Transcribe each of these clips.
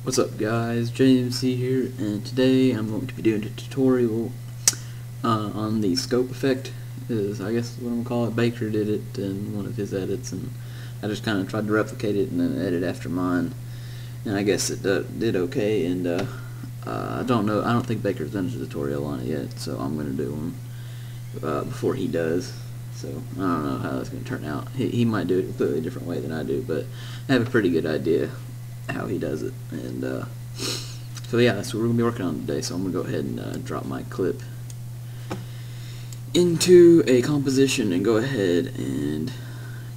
What's up guys, JMC here, and today I'm going to be doing a tutorial on the scope effect. I guess what I'm going to call it. Baker did it in one of his edits, and I just kind of tried to replicate it and then edit after mine, and I guess it did okay. And I don't think Baker's done a tutorial on it yet, so I'm going to do one before he does. So I don't know how that's going to turn out. He might do it a completely different way than I do, but I have a pretty good idea how he does it. And so yeah, that's what we're going to be working on today. So I'm going to go ahead and drop my clip into a composition and go ahead and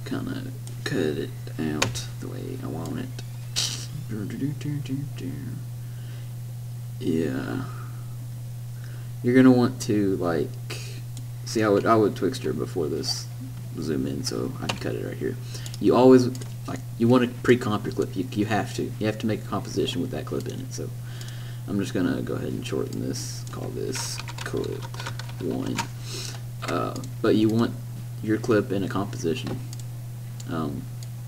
kind of cut it out the way I want it. Yeah, you're going to want to, like, see, I would Twixtor before this zoom in so I can cut it right here. You always, you want to pre-comp your clip. You have to make a composition with that clip in it. So I'm just gonna go ahead and shorten this, call this clip 1. But you want your clip in a composition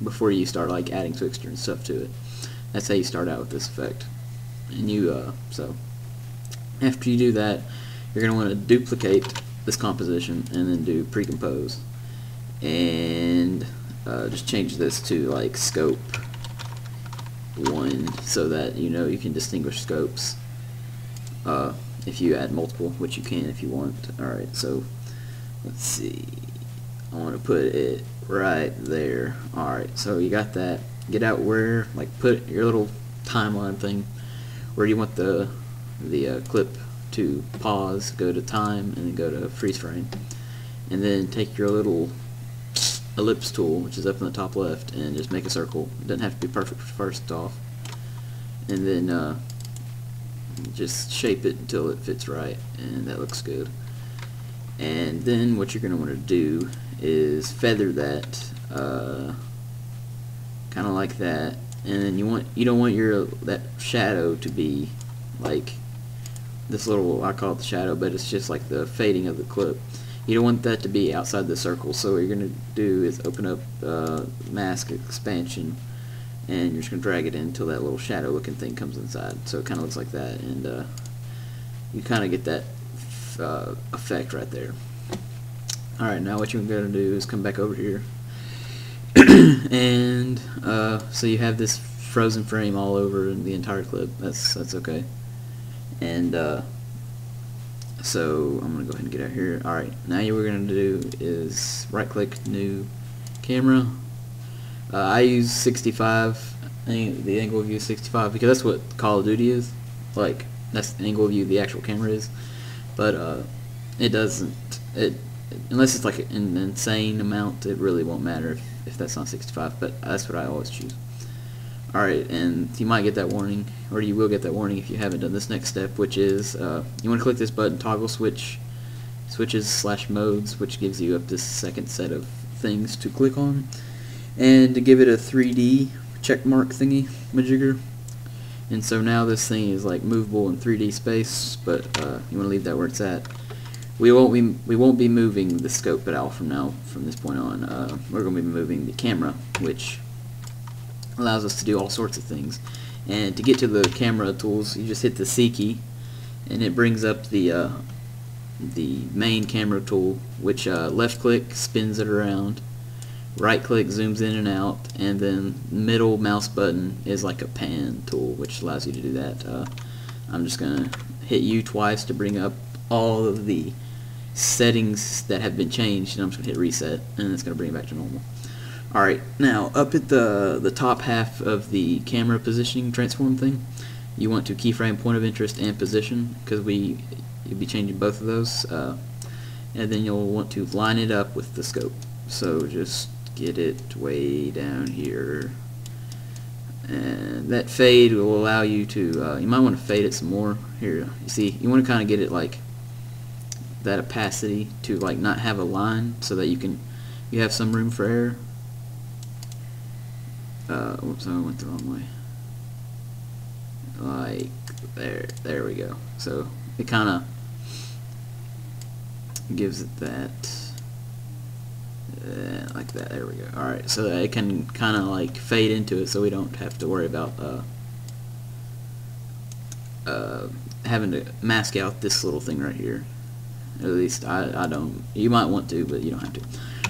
before you start adding Twixtor and stuff to it. That's how you start out with this effect. And so after you do that, you're gonna want to duplicate this composition and then do pre-compose, and just change this to scope 1 so that you can distinguish scopes if you add multiple, which you can if you want. Alright, so let's see, I want to put it right there. Alright, so you got that. Get out where, put your little timeline thing where you want the clip to pause, go to time, and then go to freeze frame, and then take your little ellipse tool, which is up in the top left, and just make a circle. It doesn't have to be perfect first off, and then just shape it until it fits right, and that looks good. And then what you're going to want to do is feather that kind of like that, and then you don't want that shadow to be like this little, I call it the shadow, but it's just like the fading of the clip. You don't want that to be outside the circle, so what you're going to do is open up mask expansion, and you're just going to drag it in until that little shadow looking thing comes inside, so it kind of looks like that, and you kind of get that effect right there. Alright, now what you're going to do is come back over here and so you have this frozen frame all over the entire clip. That's okay. And so I'm going to go ahead and get out here. Alright, now what we're going to do is right click, new camera. I use 65, the angle view 65, because that's what Call of Duty is. That's the angle view the actual camera is. But it doesn't, unless it's an insane amount, it really won't matter if that's not 65, but that's what I always choose. Alright, and you might get that warning, or you will get that warning if you haven't done this next step, which is you want to click this button, toggle switches / modes, which gives you up this second set of things to click on, and to give it a 3D check mark thingy majigger. And so now this thing is movable in 3D space, but you want to leave that where it's at. We won't be moving the scope at all from this point on. We're going to be moving the camera, which allows us to do all sorts of things. And to get to the camera tools, you just hit the C key, and it brings up the main camera tool, which left click spins it around, right click zooms in and out, and then middle mouse button is like a pan tool, which allows you to do that. I'm just gonna hit U twice to bring up all of the settings that have been changed, and I'm just gonna hit reset, and it's gonna bring it back to normal. Alright, now up at the top half of the camera positioning transform thing, you want to keyframe point of interest and position, because you'll be changing both of those, and then you'll want to line it up with the scope. So just get it way down here, and that fade will allow you to, you might want to fade it some more. Here, you see, you want to kind of get it that opacity to not have a line, so that you have some room for error. Whoops, I went the wrong way. There we go. So it kind of gives it that like that. There we go. Alright, so that it can kind of like fade into it, so we don't have to worry about having to mask out this little thing right here. At least I don't. You might want to, but you don't have to.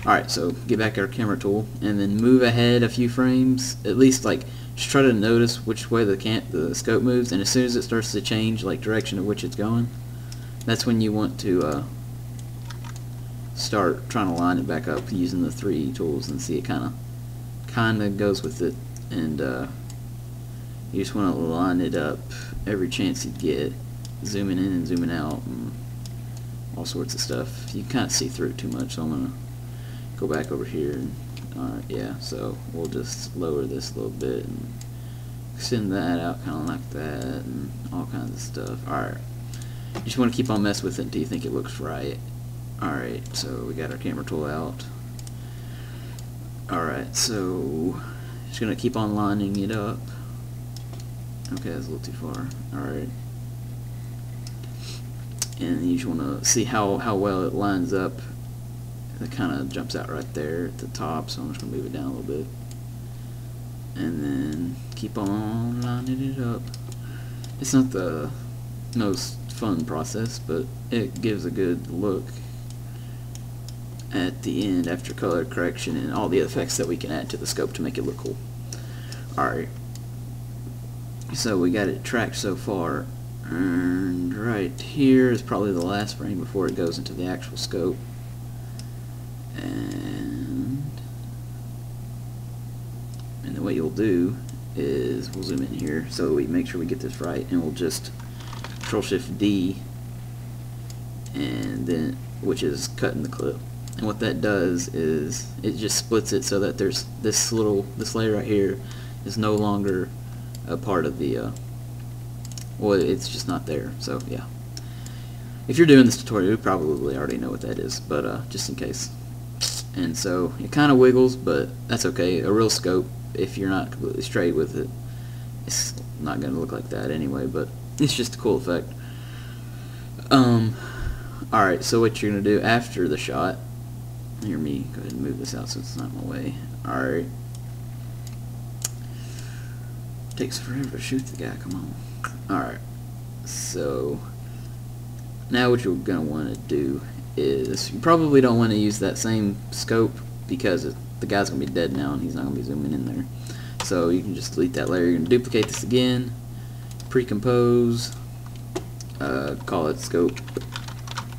Alright, so get back our camera tool and then move ahead a few frames. At least like just try to notice which way the scope moves, and as soon as it starts to change like direction of which it's going, that's when you want to start trying to line it back up using the 3D tools and see it kind of goes with it. And you just want to line it up every chance you get, zooming in and zooming out and all sorts of stuff. You can't see through it too much, so I'm gonna go back over here and alright, yeah, so we'll just lower this a little bit and extend that out kinda like that and all kinds of stuff. Alright. You just want to keep on messing with it until you think it looks right. Alright, so we got our camera tool out. Alright, so just gonna keep on lining it up. Okay, that's a little too far. Alright. And you just want to see how well it lines up. It kind of jumps out right there at the top, so I'm just going to move it down a little bit. And then keep on lining it up. It's not the most fun process, but it gives a good look at the end after color correction and all the effects that we can add to the scope to make it look cool. Alright. So we got it tracked so far. And right here is probably the last frame before it goes into the actual scope. And then what you'll do is we'll zoom in here so we make sure we get this right, and we'll just Control-Shift-D, and then which is cutting the clip. And what that does is it just splits it so that there's this layer right here is no longer a part of the well, it's just not there. So yeah, if you're doing this tutorial, you probably already know what that is, but just in case. And so it kind of wiggles, but that's okay. A real scope, if you're not completely straight with it, it's not going to look like that anyway, but it's just a cool effect. Alright, so what you're going to do after the shot, hear me, go ahead and move this out so it's not in my way. Alright. Takes forever to shoot the guy, come on. Alright, so now what you're going to want to do is, you probably don't want to use that same scope because the guy's going to be dead now and he's not going to be zooming in there. So you can just delete that layer. You're going to duplicate this again, pre-compose, call it scope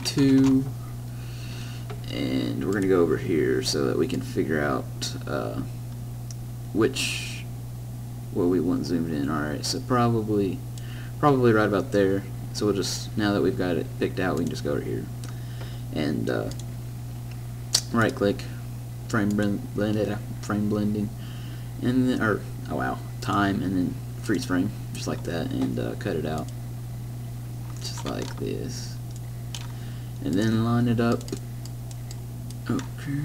2, and we're going to go over here so that we can figure out what we want zoomed in. Alright, so probably right about there. So we'll just, now that we've got it picked out, we can just go over here and right click, frame blending, and then, or oh wow, time, and then freeze frame, just like that, and cut it out just like this, and then line it up. Okay,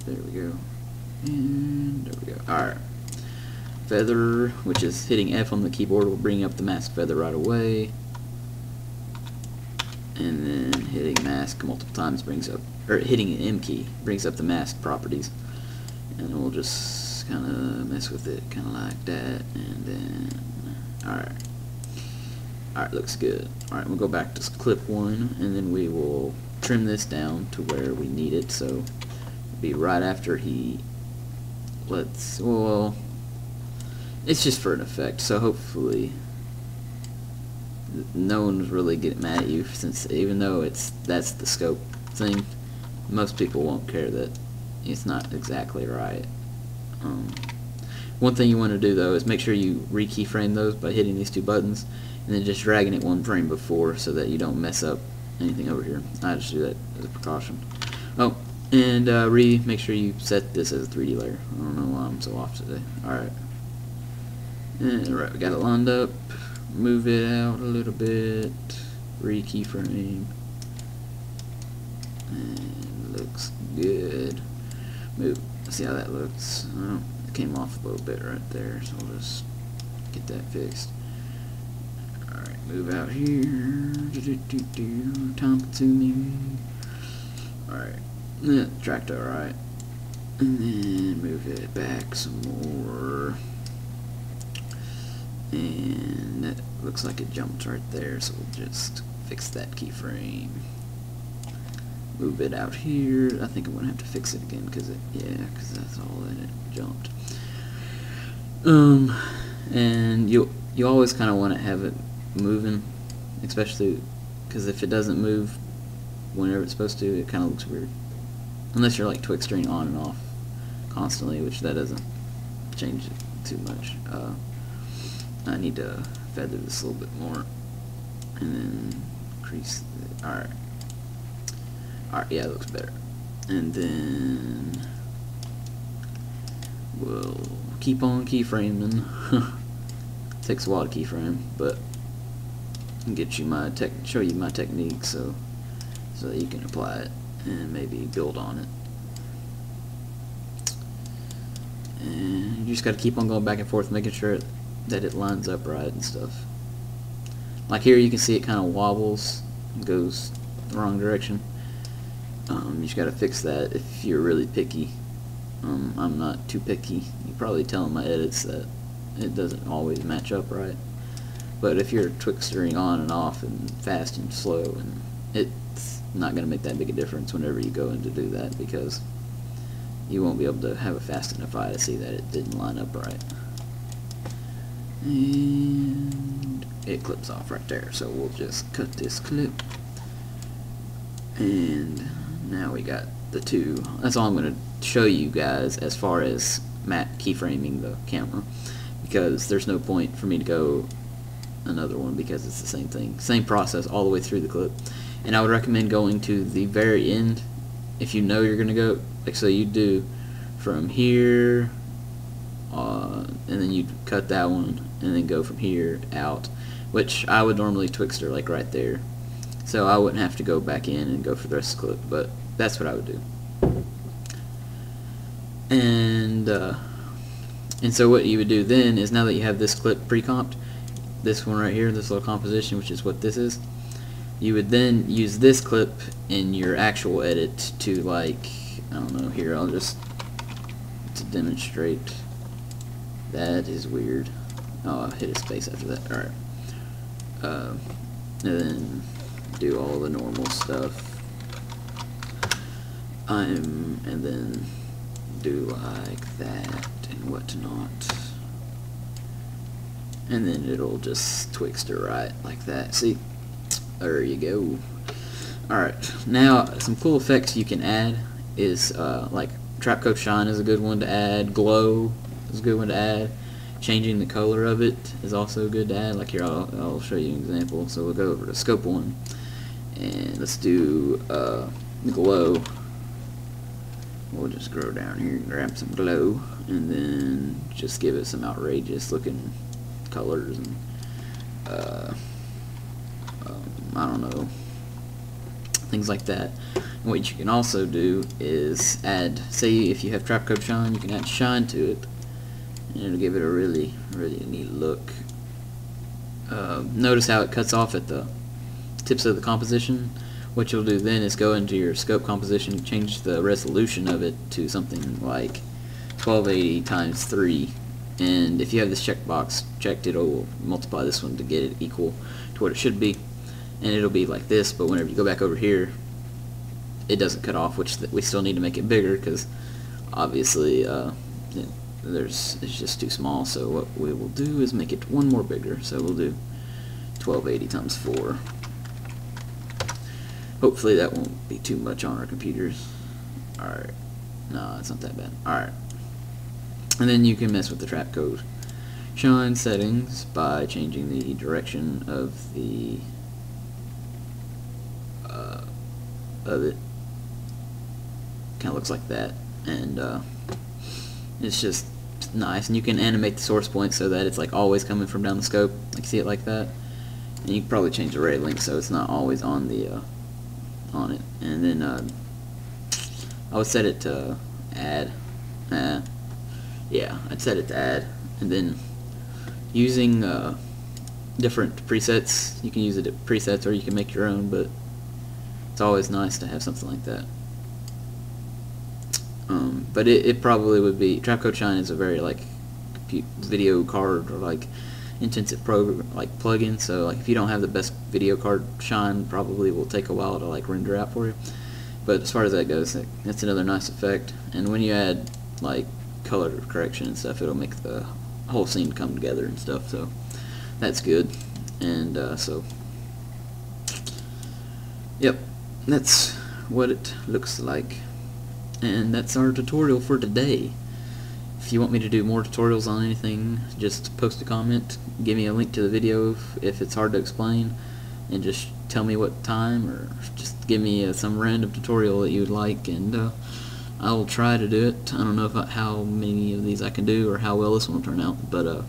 there we go, and there we go. Alright, feather, which is hitting F on the keyboard, will bring up the mask feather right away. And then hitting mask multiple times brings up, or hitting an M key brings up the mask properties. And then we'll just kind of mess with it, kind of like that. And then, alright, looks good. Alright, we'll go back to clip 1, and then we will trim this down to where we need it. So it'll be right after he lets, well, it's just for an effect. So hopefully no one's really getting mad at you, since even though that's the scope thing, most people won't care that it's not exactly right. One thing you want to do though is make sure you re-keyframe those by hitting these two buttons and then just dragging it one frame before so that you don't mess up anything over here. I just do that as a precaution. Oh, and make sure you set this as a 3D layer. I don't know why I'm so off today. Alright. Alright, we got it lined up. Move it out a little bit, re-keyframe, and looks good. Move, see how that looks. Oh, it came off a little bit right there, so we'll just get that fixed. Alright, move out here, time consuming. Alright, tracked alright, and then move it back some more. and that looks like it jumped right there, so we'll just fix that keyframe. Move it out here. I think I'm gonna have to fix it again because that's all that it jumped. And you always kind of want to have it moving, especially because if it doesn't move whenever it's supposed to, it kind of looks weird. Unless you're like twixtering on and off constantly, which that doesn't change it too much. I need to feather this a little bit more, and then increase the, alright, yeah, it looks better. And then we'll keep on keyframing. Takes a while to keyframe, but I can get you my show you my technique so that you can apply it and maybe build on it. And you just got to keep on going back and forth, making sure that it lines up right and stuff. Like here, you can see it kind of wobbles and goes the wrong direction. You just got to fix that if you're really picky. I'm not too picky. You probably tell in my edits that it doesn't always match up right. But if you're twixtering on and off and fast and slow, and it's not going to make that big a difference whenever you go in to do that, because you won't be able to have a fast enough eye to see that it didn't line up right. And it clips off right there, so we'll just cut this clip. And now we got the two. That's all I'm going to show you guys as far as matte keyframing the camera, because there's no point for me to go another one because it's the same thing, same process all the way through the clip. And I would recommend going to the very end if you know you're going to go, like, so you do from here and then you cut that one and then go from here out, which I would normally twixter like right there, so I wouldn't have to go back in and go for the rest of the clip, but that's what I would do. And so what you would do then is, now that you have this clip pre-comped, this one right here, this little composition, which is what this is, you would then use this clip in your actual edit to, like, I don't know, here I'll just, to demonstrate. That is weird. Oh, I hit a space after that. Alright. And then do all the normal stuff. And then do like that and whatnot. And then it'll just twixter right like that. See? There you go. Alright, now some cool effects you can add is like Trapcoat Shine is a good one to add, Glow is a good one to add, changing the color of it is also good to add. Like here, I'll show you an example. So we'll go over to Scope 1 and let's do Glow. We'll just scroll down here and grab some Glow and then just give it some outrageous looking colors and I don't know, things like that. And what you can also do is add, say if you have Trapcoat Shine, you can add Shine to it and it'll give it a really neat look. Notice how it cuts off at the tips of the composition. What you'll do then is go into your scope composition, change the resolution of it to something like 1280 times 3, and if you have this checkbox checked, it'll multiply this one to get it equal to what it should be, and it'll be like this. But whenever you go back over here, it doesn't cut off, which we still need to make it bigger because obviously it's just too small. So what we will do is make it one more bigger. So we'll do 1280 times 4. Hopefully that won't be too much on our computers. Alright. No, it's not that bad. Alright. And then you can mess with the Trapcoat Shine settings by changing the direction of the of it. Kind of looks like that, and it's just nice. And you can animate the source point so that it's like always coming from down the scope. Like, see it like that. And you can probably change the ray length so it's not always on the on it. And then I would set it to add. Yeah, I'd set it to add, and then using different presets, you can use it at presets or you can make your own, but it's always nice to have something like that. But it probably would be, Trapcoat Shine is a very like video card or like intensive like plugin. So like if you don't have the best video card, Shine probably will take a while to like render out for you. But as far as that goes, that's another nice effect. And when you add like color correction and stuff, it'll make the whole scene come together and stuff. So that's good. And yep, that's what it looks like. And that's our tutorial for today. If you want me to do more tutorials on anything, just post a comment, give me a link to the video if it's hard to explain, and just tell me what time, or just give me some random tutorial that you would like, and I will try to do it. I don't know how many of these I can do or how well this one will turn out, but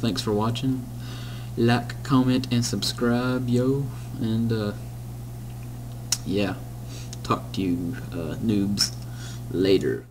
thanks for watching. Like, comment, and subscribe, yo, and yeah, talk to you noobs later.